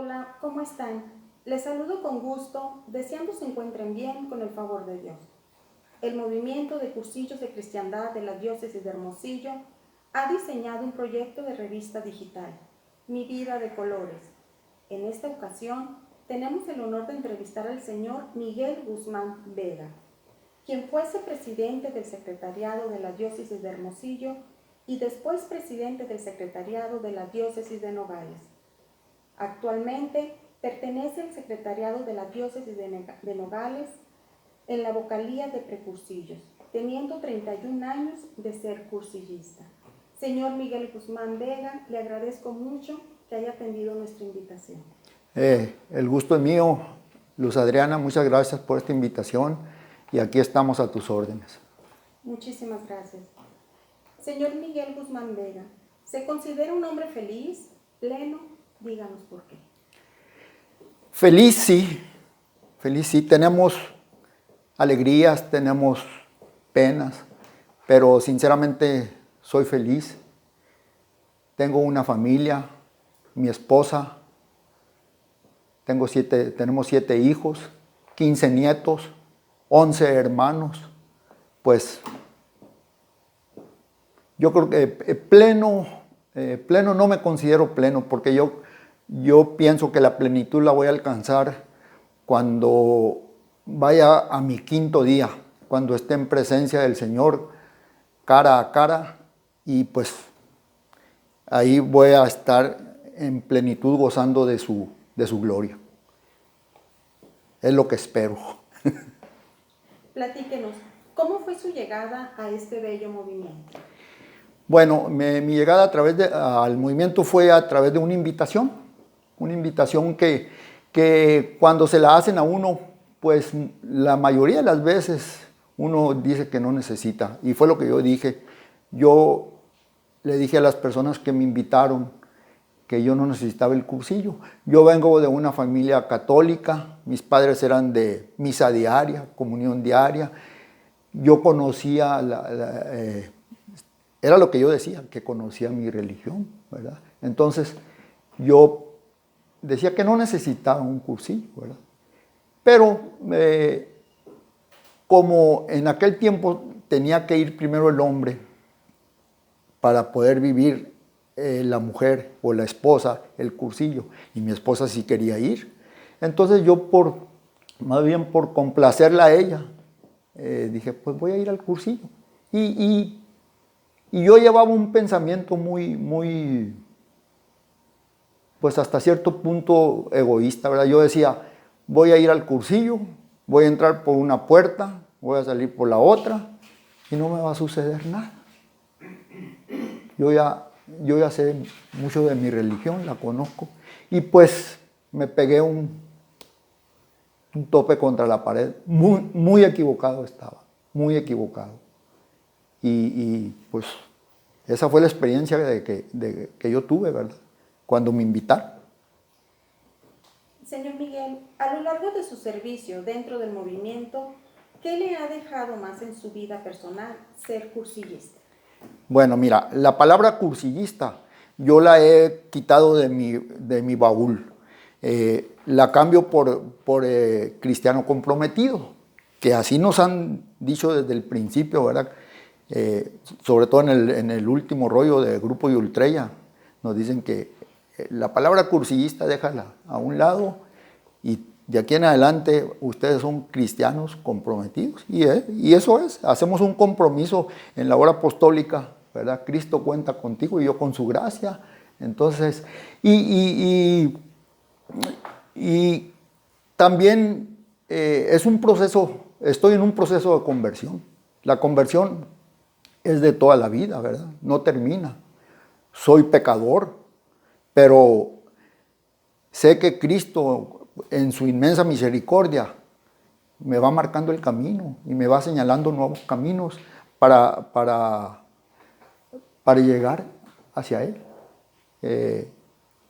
Hola, ¿cómo están? Les saludo con gusto, deseando se encuentren bien con el favor de Dios. El movimiento de cursillos de cristiandad de la diócesis de Hermosillo ha diseñado un proyecto de revista digital, Mi Vida de Colores. En esta ocasión, tenemos el honor de entrevistar al señor Miguel Guzmán Vega, quien fuese presidente del secretariado de la diócesis de Hermosillo y después presidente del secretariado de la diócesis de Nogales. Actualmente pertenece al secretariado de la diócesis de Nogales en la vocalía de precursillos, teniendo 31 años de ser cursillista. Señor Miguel Guzmán Vega, le agradezco mucho que haya atendido nuestra invitación. El gusto es mío, Luz Adriana, muchas gracias por esta invitación y aquí estamos a tus órdenes. Muchísimas gracias. Señor Miguel Guzmán Vega, ¿se considera un hombre feliz, pleno? Díganos por qué. Feliz sí, tenemos alegrías, tenemos penas, pero sinceramente soy feliz. Tengo una familia, mi esposa, tenemos 7 hijos, 15 nietos, 11 hermanos. Pues yo creo que pleno no me considero pleno, porque yo pienso que la plenitud la voy a alcanzar cuando vaya a mi 5.º día, cuando esté en presencia del Señor cara a cara, y pues ahí voy a estar en plenitud gozando de su gloria. Es lo que espero. Platíquenos, ¿cómo fue su llegada a este bello movimiento? Bueno, mi llegada al movimiento fue a través de una invitación que cuando se la hacen a uno, pues la mayoría de las veces uno dice que no necesita. Y fue lo que yo dije. Yo le dije a las personas que me invitaron que yo no necesitaba el cursillo. Yo vengo de una familia católica, mis padres eran de misa diaria, comunión diaria. Yo conocía era lo que yo decía, que conocía mi religión, ¿verdad? Entonces, yo decía que no necesitaba un cursillo, ¿verdad? Pero, como en aquel tiempo tenía que ir primero el hombre para poder vivir la mujer o la esposa el cursillo, y mi esposa sí quería ir, entonces yo más bien por complacerla a ella, dije, pues voy a ir al cursillo. Y yo llevaba un pensamiento muy, pues hasta cierto punto egoísta, ¿verdad? Yo decía, voy a ir al cursillo, voy a entrar por una puerta, voy a salir por la otra y no me va a suceder nada. Yo ya sé mucho de mi religión, la conozco, y pues me pegué un tope contra la pared. Muy equivocado estaba, muy equivocado. Y pues esa fue la experiencia que yo tuve, ¿verdad? Cuando me invitaron. Señor Miguel, a lo largo de su servicio dentro del movimiento, ¿qué le ha dejado más en su vida personal ser cursillista? Bueno, mira, la palabra cursillista yo la he quitado de mi baúl. La cambio por cristiano comprometido, que así nos han dicho desde el principio, ¿verdad? Sobre todo en el último rollo de Grupo Yultrella, nos dicen que la palabra cursillista déjala a un lado y de aquí en adelante ustedes son cristianos comprometidos. Y eso es, hacemos un compromiso en la obra apostólica, ¿verdad? Cristo cuenta contigo y yo con su gracia. Entonces, y también es un proceso, estoy en un proceso de conversión. La conversión es de toda la vida, ¿verdad? No termina. Soy pecador, pero sé que Cristo en su inmensa misericordia me va marcando el camino y me va señalando nuevos caminos para llegar hacia Él.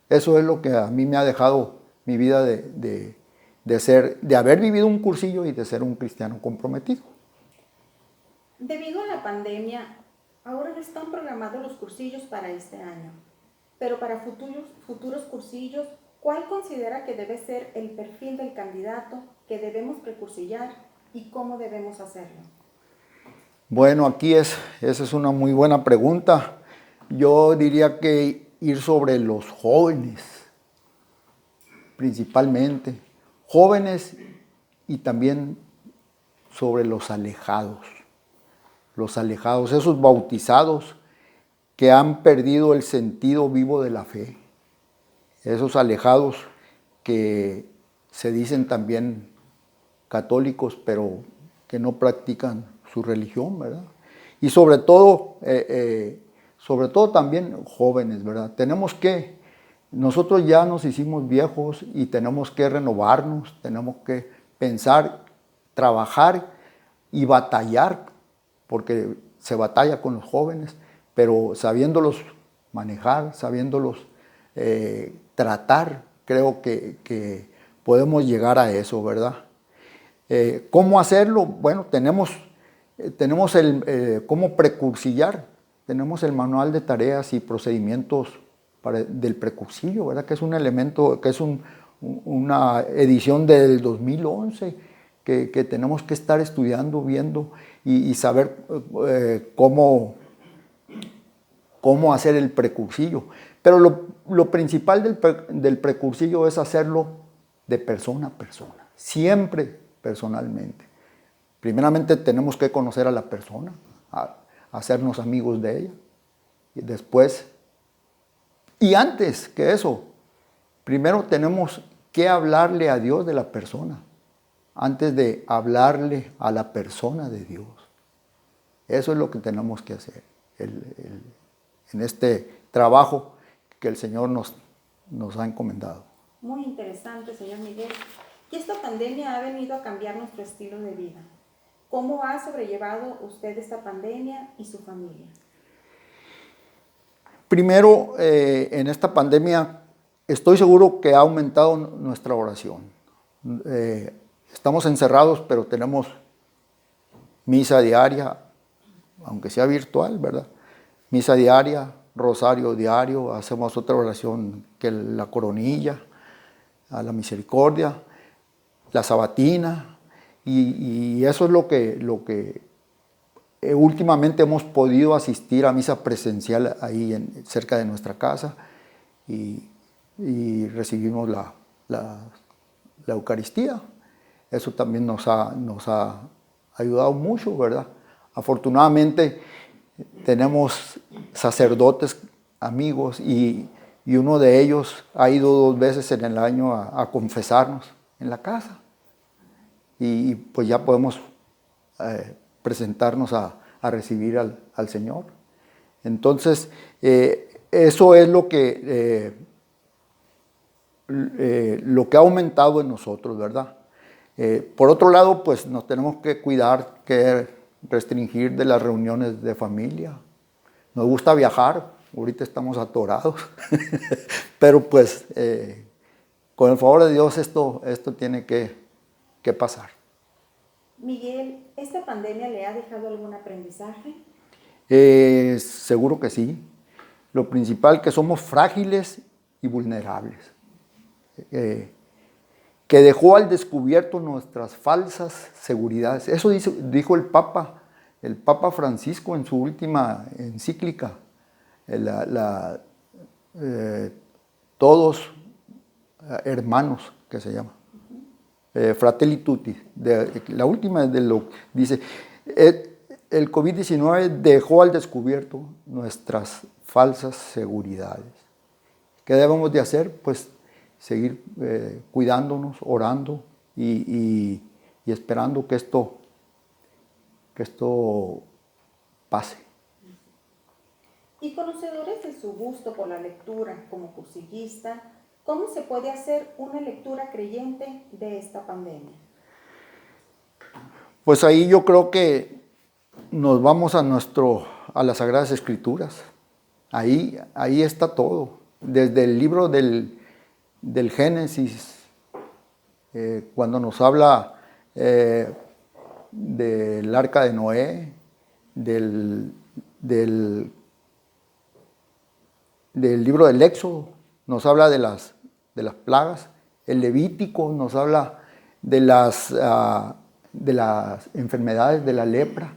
Eso es lo que a mí me ha dejado mi vida de haber vivido un cursillo y de ser un cristiano comprometido. Debido a la pandemia, ahora no están programados los cursillos para este año, pero para futuros cursillos, ¿Cuál considera que debe ser el perfil del candidato que debemos precursillar y cómo debemos hacerlo? Bueno, esa es una muy buena pregunta. Yo diría que ir sobre los jóvenes, principalmente. Jóvenes y también sobre los alejados, esos bautizados que han perdido el sentido vivo de la fe, esos alejados que se dicen también católicos, pero que no practican su religión, ¿verdad? Y sobre todo también jóvenes, ¿verdad? Nosotros ya nos hicimos viejos y tenemos que renovarnos, tenemos que pensar, trabajar y batallar, porque se batalla con los jóvenes, pero sabiéndolos manejar, sabiéndolos tratar, creo que podemos llegar a eso, ¿verdad? ¿Cómo hacerlo? Bueno, tenemos cómo precursillar, tenemos el manual de tareas y procedimientos del precursillo, ¿verdad? Que es un elemento, que es una edición del 2011 que tenemos que estar estudiando, viendo y saber cómo hacer el precursillo. Pero lo principal del precursillo es hacerlo de persona a persona, siempre personalmente. Primeramente tenemos que conocer a la persona, hacernos amigos de ella. Y después, y antes que eso, primero tenemos que hablarle a Dios de la persona, antes de hablarle a la persona de Dios. Eso es lo que tenemos que hacer en este trabajo que el Señor nos ha encomendado. Muy interesante, señor Miguel. Y esta pandemia ha venido a cambiar nuestro estilo de vida. ¿Cómo ha sobrellevado usted esta pandemia y su familia? Primero, en esta pandemia estoy seguro que ha aumentado nuestra oración. Estamos encerrados, pero tenemos misa diaria, aunque sea virtual, ¿verdad? Misa diaria, rosario diario, hacemos otra oración que la coronilla, a la misericordia, la sabatina, y eso es lo que últimamente hemos podido asistir a misa presencial ahí cerca de nuestra casa y recibimos la Eucaristía. Eso también nos ha ayudado mucho, ¿verdad? Afortunadamente tenemos sacerdotes amigos y uno de ellos ha ido 2 veces en el año a confesarnos en la casa. Y pues ya podemos presentarnos a recibir al Señor. Entonces, eso es lo que ha aumentado en nosotros, ¿verdad? Por otro lado, pues nos tenemos que cuidar, que restringir de las reuniones de familia. Nos gusta viajar, ahorita estamos atorados, pero pues con el favor de Dios esto tiene que pasar. Miguel, ¿esta pandemia le ha dejado algún aprendizaje? Seguro que sí. Lo principal, que somos frágiles y vulnerables. Que dejó al descubierto nuestras falsas seguridades. Eso dijo el Papa Francisco en su última encíclica. Todos hermanos, que se llama. Fratelli Tutti, la última dice, el COVID-19 dejó al descubierto nuestras falsas seguridades. ¿Qué debemos de hacer? Pues seguir cuidándonos, orando y esperando que esto pase. Y conocedores de su gusto por la lectura como cursillista, ¿cómo se puede hacer una lectura creyente de esta pandemia? Pues ahí yo creo que nos vamos a las Sagradas Escrituras. Ahí está todo. Desde el libro del Génesis, cuando nos habla del arca de Noé, del libro del Éxodo, nos habla de las plagas. El Levítico nos habla de las enfermedades de la lepra.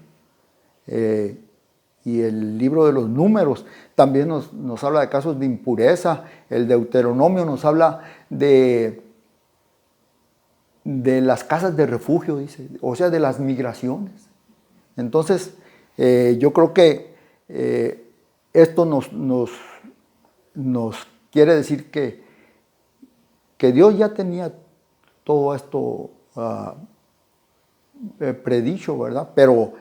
Y el libro de los Números también nos habla de casos de impureza. El Deuteronomio nos habla de las casas de refugio, dice, o sea, de las migraciones. Entonces, yo creo que esto nos quiere decir que Dios ya tenía todo esto predicho, ¿verdad? Pero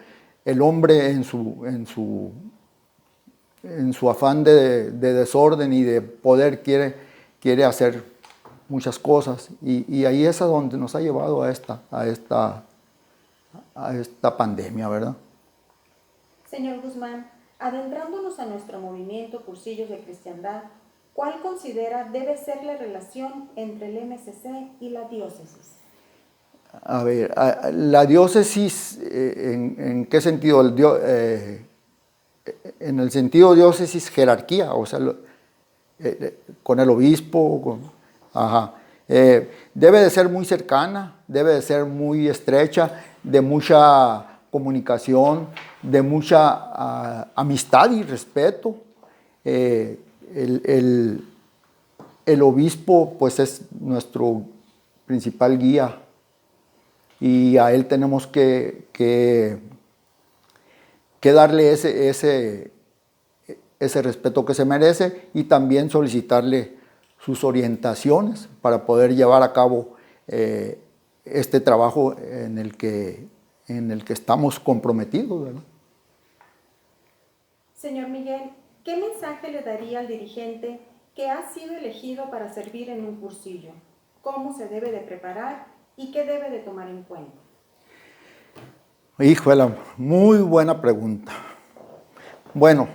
el hombre en su afán de desorden y de poder quiere hacer muchas cosas, y ahí es a donde nos ha llevado a esta pandemia, ¿verdad? Señor Guzmán, adentrándonos a nuestro movimiento Cursillos de Cristiandad, ¿cuál considera debe ser la relación entre el MCC y la diócesis? A ver, la diócesis, ¿en qué sentido? En el sentido diócesis, jerarquía, o sea, con el obispo, debe de ser muy cercana, debe de ser muy estrecha, de mucha comunicación, de mucha amistad y respeto. El obispo pues es nuestro principal guía, y a él tenemos que darle ese respeto que se merece, y también solicitarle sus orientaciones para poder llevar a cabo este trabajo en el que estamos comprometidos, ¿verdad? Señor Miguel, ¿qué mensaje le daría al dirigente que ha sido elegido para servir en un cursillo? ¿Cómo se debe de preparar y qué debe de tomar en cuenta? Híjole, muy buena pregunta. Bueno,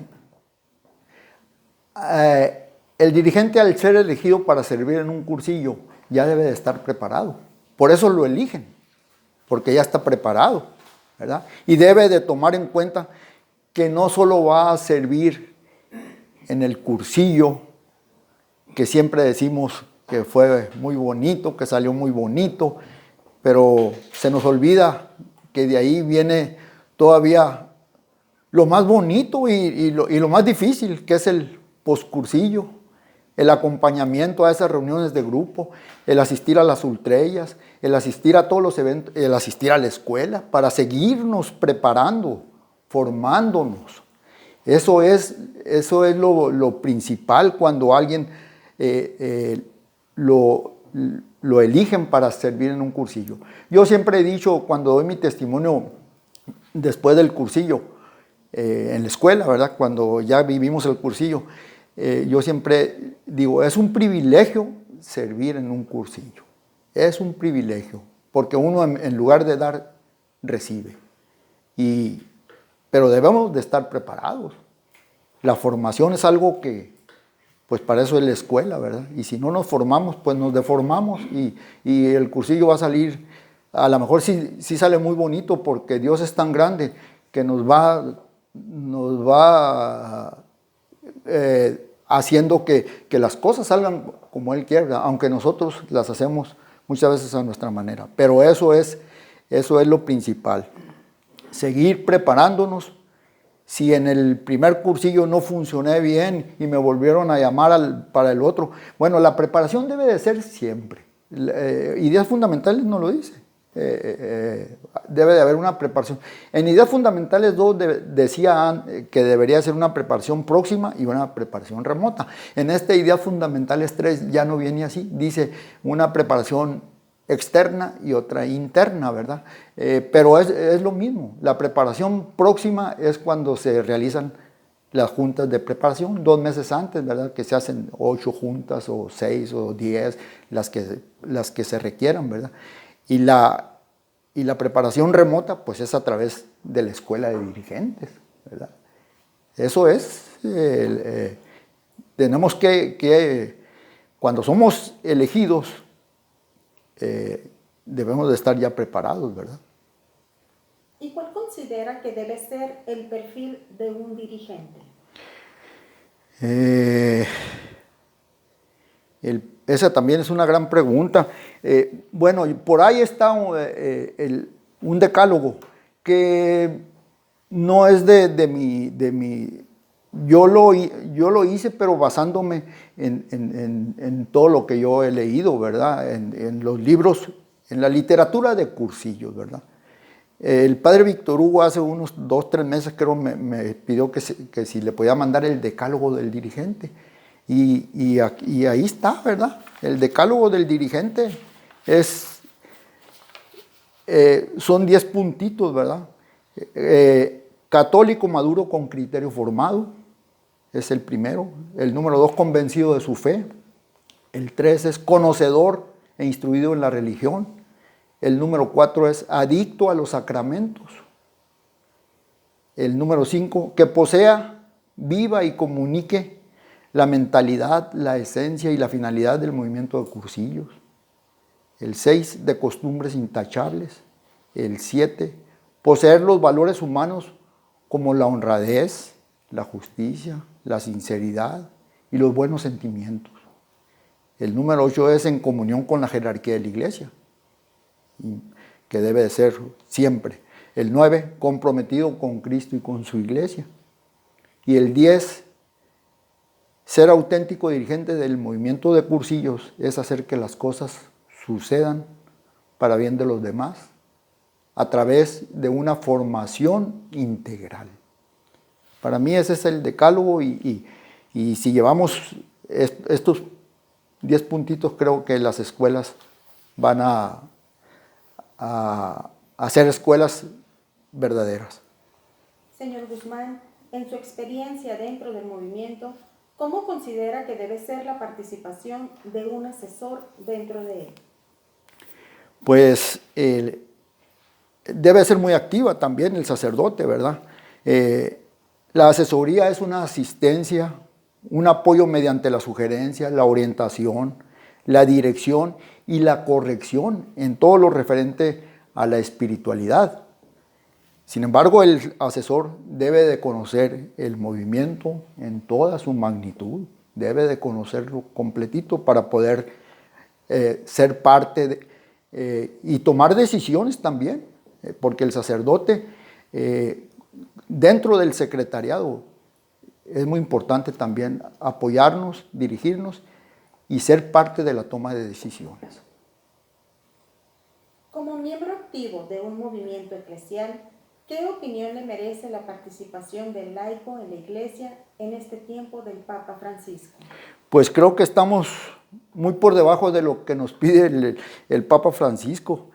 el dirigente, al ser elegido para servir en un cursillo, ya debe de estar preparado. Por eso lo eligen, porque ya está preparado, ¿verdad? Y debe de tomar en cuenta que no solo va a servir en el cursillo, que siempre decimos que fue muy bonito, que salió muy bonito, pero se nos olvida que de ahí viene todavía lo más bonito y lo más difícil, que es el poscursillo, el acompañamiento a esas reuniones de grupo, el asistir a las ultrellas, el asistir a todos los eventos, el asistir a la escuela para seguirnos preparando, formándonos. Eso es lo principal cuando alguien lo eligen para servir en un cursillo. Yo siempre he dicho, cuando doy mi testimonio después del cursillo, en la escuela, ¿verdad? Cuando ya vivimos el cursillo, yo siempre digo, es un privilegio servir en un cursillo. Es un privilegio, porque uno en lugar de dar, recibe. Pero debemos de estar preparados. La formación es algo que, pues para eso es la escuela, ¿verdad? Y si no nos formamos, pues nos deformamos, y el cursillo va a salir, a lo mejor sí sale muy bonito, porque Dios es tan grande que nos va haciendo que las cosas salgan como Él quiere, aunque nosotros las hacemos muchas veces a nuestra manera. Pero eso es lo principal, seguir preparándonos. Si en el primer cursillo no funcioné bien y me volvieron a llamar para el otro, bueno, la preparación debe de ser siempre. Ideas Fundamentales no lo dice. Debe de haber una preparación. En Ideas Fundamentales 2 decía que debería ser una preparación próxima y una preparación remota. En Ideas Fundamentales 3 ya no viene así, dice una preparación externa y otra interna, ¿verdad? Pero es lo mismo. La preparación próxima es cuando se realizan las juntas de preparación 2 meses antes, ¿verdad? Que se hacen 8 juntas o 6 o 10, las que se requieran, ¿verdad? Y la preparación remota, pues es a través de la escuela de dirigentes, ¿verdad? Eso es, tenemos que, cuando somos elegidos, debemos de estar ya preparados, ¿verdad? ¿Y cuál considera que debe ser el perfil de un dirigente? Esa también es una gran pregunta. Bueno, por ahí está un decálogo que no es de mi yo lo hice, pero basándome en todo lo que yo he leído, ¿verdad? En los libros, en la literatura de cursillos, ¿verdad? El padre Víctor Hugo hace unos 2, 3 meses creo me pidió que si le podía mandar el decálogo del dirigente. Y ahí está, ¿verdad? El decálogo del dirigente son 10 puntitos, ¿verdad? Católico maduro con criterio formado, es el primero. El número 2, convencido de su fe. El 3 es conocedor e instruido en la religión. El número 4 es adicto a los sacramentos. El número 5, que posea, viva y comunique la mentalidad, la esencia y la finalidad del movimiento de cursillos. El 6, de costumbres intachables. El 7, poseer los valores humanos como la honradez, la justicia, la sinceridad y los buenos sentimientos. El número 8 es en comunión con la jerarquía de la iglesia, que debe de ser siempre. El 9, comprometido con Cristo y con su iglesia. Y el 10, ser auténtico dirigente del movimiento de cursillos es hacer que las cosas sucedan para bien de los demás a través de una formación integral. Para mí ese es el decálogo y si llevamos estos 10 puntitos, creo que las escuelas van a ser escuelas verdaderas. Señor Guzmán, en su experiencia dentro del movimiento, ¿cómo considera que debe ser la participación de un asesor dentro de él? Pues debe ser muy activa también el sacerdote, ¿verdad? La asesoría es una asistencia, un apoyo mediante la sugerencia, la orientación, la dirección y la corrección en todo lo referente a la espiritualidad. Sin embargo, el asesor debe de conocer el movimiento en toda su magnitud, debe de conocerlo completito para poder ser parte y tomar decisiones también, porque el sacerdote dentro del secretariado es muy importante también apoyarnos, dirigirnos y ser parte de la toma de decisiones. Como miembro activo de un movimiento eclesial, ¿qué opinión le merece la participación del laico en la Iglesia en este tiempo del Papa Francisco? Pues creo que estamos muy por debajo de lo que nos pide el Papa Francisco.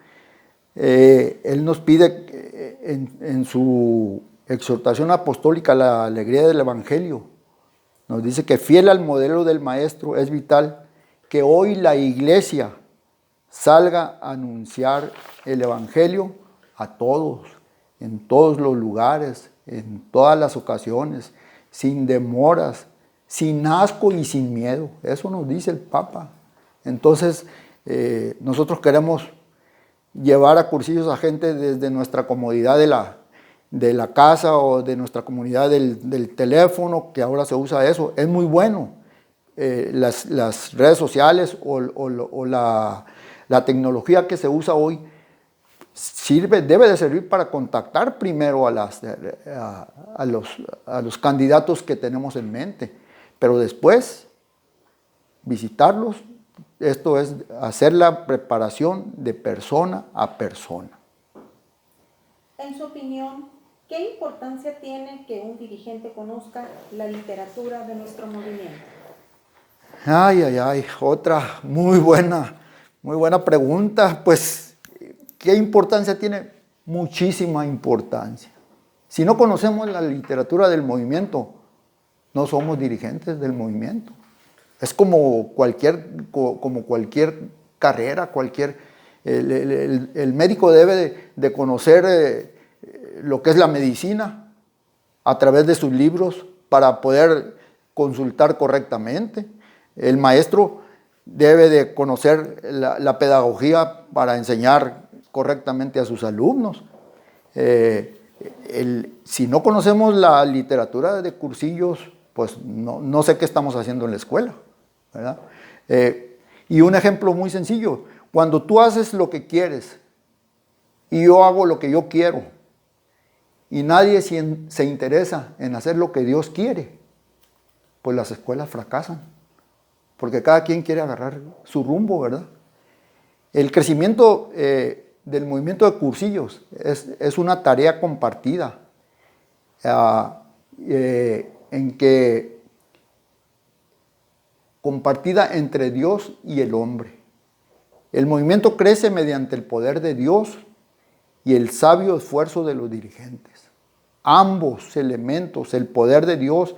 Él nos pide en su exhortación apostólica la alegría del Evangelio. Nos dice que fiel al modelo del Maestro es vital que hoy la Iglesia salga a anunciar el Evangelio a todos, en todos los lugares, en todas las ocasiones, sin demoras, sin asco y sin miedo. Eso nos dice el Papa. Entonces, nosotros queremos llevar a cursillos a gente desde nuestra comodidad de la casa o de nuestra comunidad del teléfono, que ahora se usa eso. Es muy bueno. Las redes sociales o la tecnología que se usa hoy debe de servir para contactar primero a los candidatos que tenemos en mente, pero después visitarlos. Esto es hacer la preparación de persona a persona. En su opinión, ¿qué importancia tiene que un dirigente conozca la literatura de nuestro movimiento? Otra muy buena pregunta. Pues, ¿qué importancia tiene? Muchísima importancia. Si no conocemos la literatura del movimiento, no somos dirigentes del movimiento. Es como cualquier carrera, el médico debe de conocer lo que es la medicina a través de sus libros para poder consultar correctamente. El maestro debe de conocer la pedagogía para enseñar correctamente a sus alumnos. Si no conocemos la literatura de cursillos, pues no sé qué estamos haciendo en la escuela, ¿verdad? Y un ejemplo muy sencillo, cuando tú haces lo que quieres y yo hago lo que yo quiero y nadie se interesa en hacer lo que Dios quiere, pues las escuelas fracasan, porque cada quien quiere agarrar su rumbo, ¿verdad? El crecimiento del movimiento de cursillos es una tarea compartida, en que compartida entre Dios y el hombre. El movimiento crece mediante el poder de Dios y el sabio esfuerzo de los dirigentes. Ambos elementos, el poder de Dios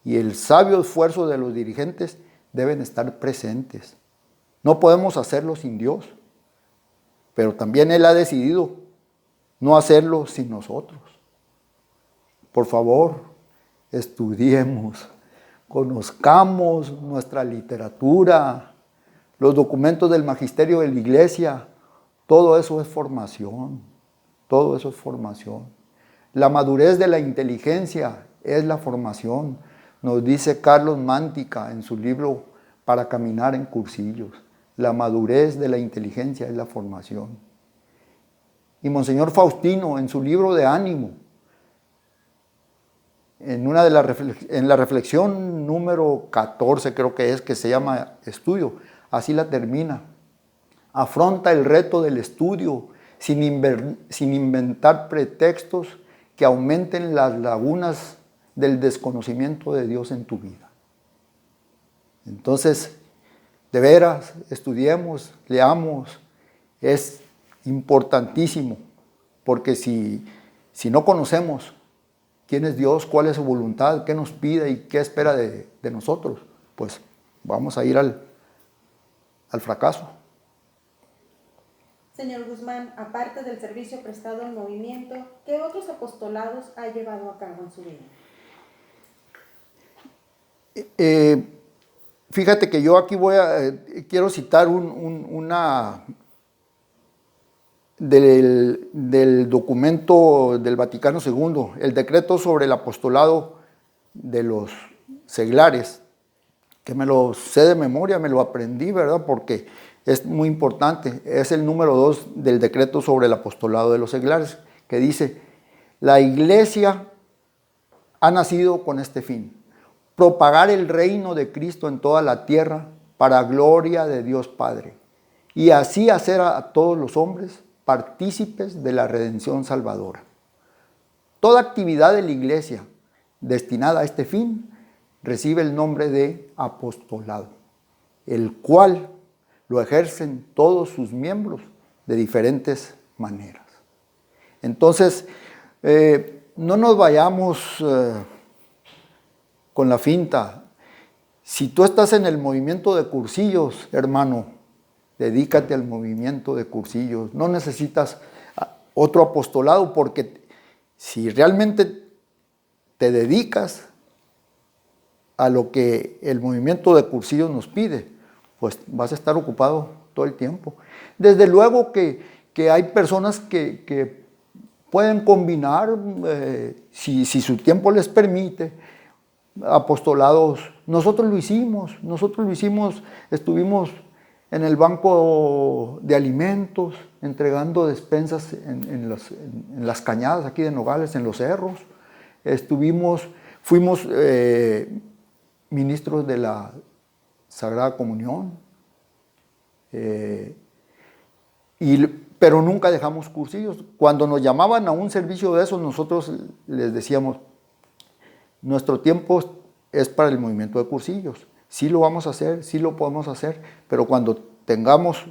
y el sabio esfuerzo de los dirigentes, deben estar presentes. No podemos hacerlo sin Dios, pero también Él ha decidido no hacerlo sin nosotros. Por favor, estudiemos, conozcamos nuestra literatura, los documentos del magisterio de la iglesia. Todo eso es formación, todo eso es formación. La madurez de la inteligencia es la formación, nos dice Carlos Mántica en su libro Para caminar en cursillos. La madurez de la inteligencia es la formación. Y Monseñor Faustino en su libro de Ánimo, en la reflexión número 14 creo que es, que se llama Estudio, así la termina. Afronta el reto del estudio sin inventar pretextos que aumenten las lagunas del desconocimiento de Dios en tu vida. Entonces, de veras, estudiemos, leamos, es importantísimo, porque si no conocemos quién es Dios, cuál es su voluntad, qué nos pide y qué espera de nosotros, pues vamos a ir al fracaso. Señor Guzmán, aparte del servicio prestado al movimiento, ¿qué otros apostolados ha llevado a cabo en su vida? Fíjate que yo aquí quiero citar del documento del Vaticano II, el decreto sobre el apostolado de los seglares, que me lo sé de memoria, me lo aprendí, ¿verdad? Porque es muy importante. Es el número 2 del decreto sobre el apostolado de los seglares, que dice: la iglesia ha nacido con este fin: propagar el reino de Cristo en toda la tierra para gloria de Dios Padre, y así hacer a todos los hombres partícipes de la redención salvadora. Toda actividad de la iglesia destinada a este fin recibe el nombre de apostolado, el cual lo ejercen todos sus miembros de diferentes maneras. Entonces, no nos vayamos con la finta. Si tú estás en el movimiento de cursillos, hermano, dedícate al movimiento de cursillos. No necesitas otro apostolado, porque si realmente te dedicas a lo que el movimiento de cursillos nos pide, pues vas a estar ocupado todo el tiempo. Desde luego que hay personas que pueden combinar, si su tiempo les permite, apostolados. Nosotros lo hicimos, estuvimos en el banco de alimentos, entregando despensas en las cañadas aquí de Nogales, en los cerros. Fuimos ministros de la Sagrada Comunión, pero nunca dejamos cursillos. Cuando nos llamaban a un servicio de esos, nosotros les decíamos: nuestro tiempo es para el movimiento de cursillos. Sí lo vamos a hacer, sí lo podemos hacer, pero cuando tengamos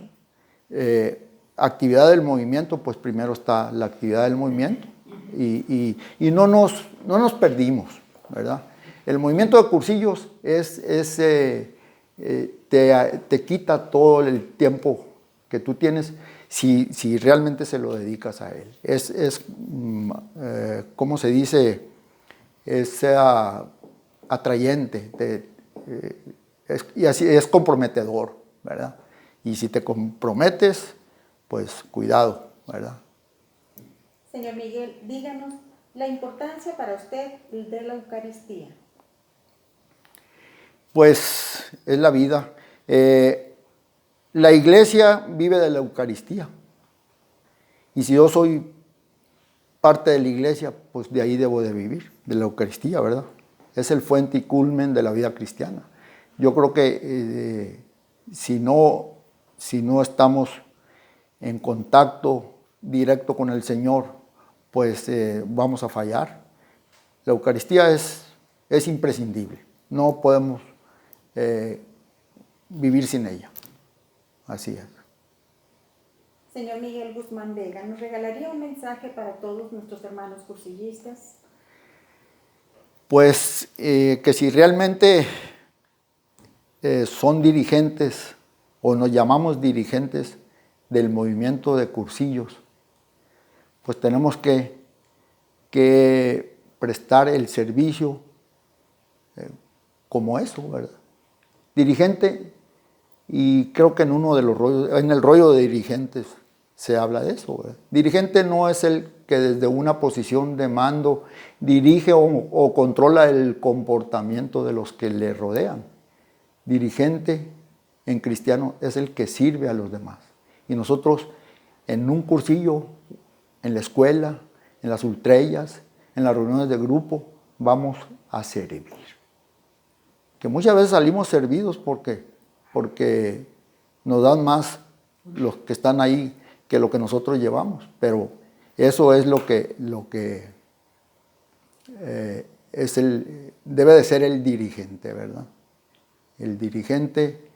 actividad del movimiento, pues primero está la actividad del movimiento y no nos perdimos, ¿verdad? El movimiento de cursillos te quita todo el tiempo que tú tienes si realmente se lo dedicas a él. ¿Cómo se dice? Es atrayente y así es comprometedor, ¿verdad? Y si te comprometes, pues cuidado, ¿verdad? Señor Miguel, díganos la importancia para usted de la Eucaristía. Pues es la vida. La iglesia vive de la Eucaristía. Y si yo soy parte de la iglesia, pues de ahí debo de vivir, de la Eucaristía, ¿verdad? Es el fuente y culmen de la vida cristiana. Yo creo que si no estamos en contacto directo con el Señor, pues vamos a fallar. La Eucaristía es imprescindible. No podemos vivir sin ella. Así es. Señor Miguel Guzmán Vega, ¿nos regalaría un mensaje para todos nuestros hermanos cursillistas? Pues que si realmente son dirigentes o nos llamamos dirigentes del movimiento de cursillos, pues tenemos que prestar el servicio como eso, ¿verdad? Dirigente, y creo que en uno de los rollos, en el rollo de dirigentes se habla de eso, ¿verdad? Dirigente no es el que desde una posición de mando dirige o controla el comportamiento de los que le rodean. Dirigente en cristiano es el que sirve a los demás. Y nosotros en un cursillo, en la escuela, en las ultrellas, en las reuniones de grupo, vamos a servir. Que muchas veces salimos servidos porque nos dan más los que están ahí que lo que nosotros llevamos, pero eso es lo que debe de ser el dirigente, ¿verdad? El dirigente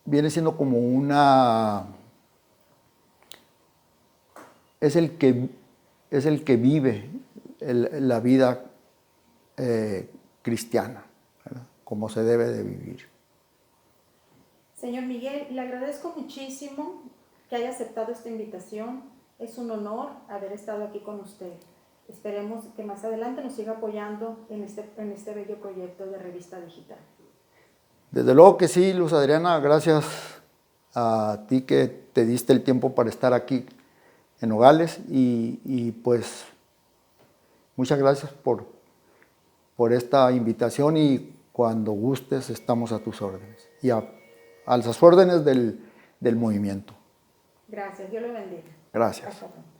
viene siendo como es el que vive la vida cristiana, ¿verdad? Como se debe de vivir. Señor Miguel, le agradezco muchísimo que haya aceptado esta invitación. Es un honor haber estado aquí con usted. Esperemos que más adelante nos siga apoyando en este bello proyecto de revista digital. Desde luego que sí, Luz Adriana, gracias a ti que te diste el tiempo para estar aquí en Nogales y pues muchas gracias por esta invitación y cuando gustes estamos a tus órdenes y a las órdenes del movimiento. Gracias, Dios lo bendiga. Gracias. Hasta pronto.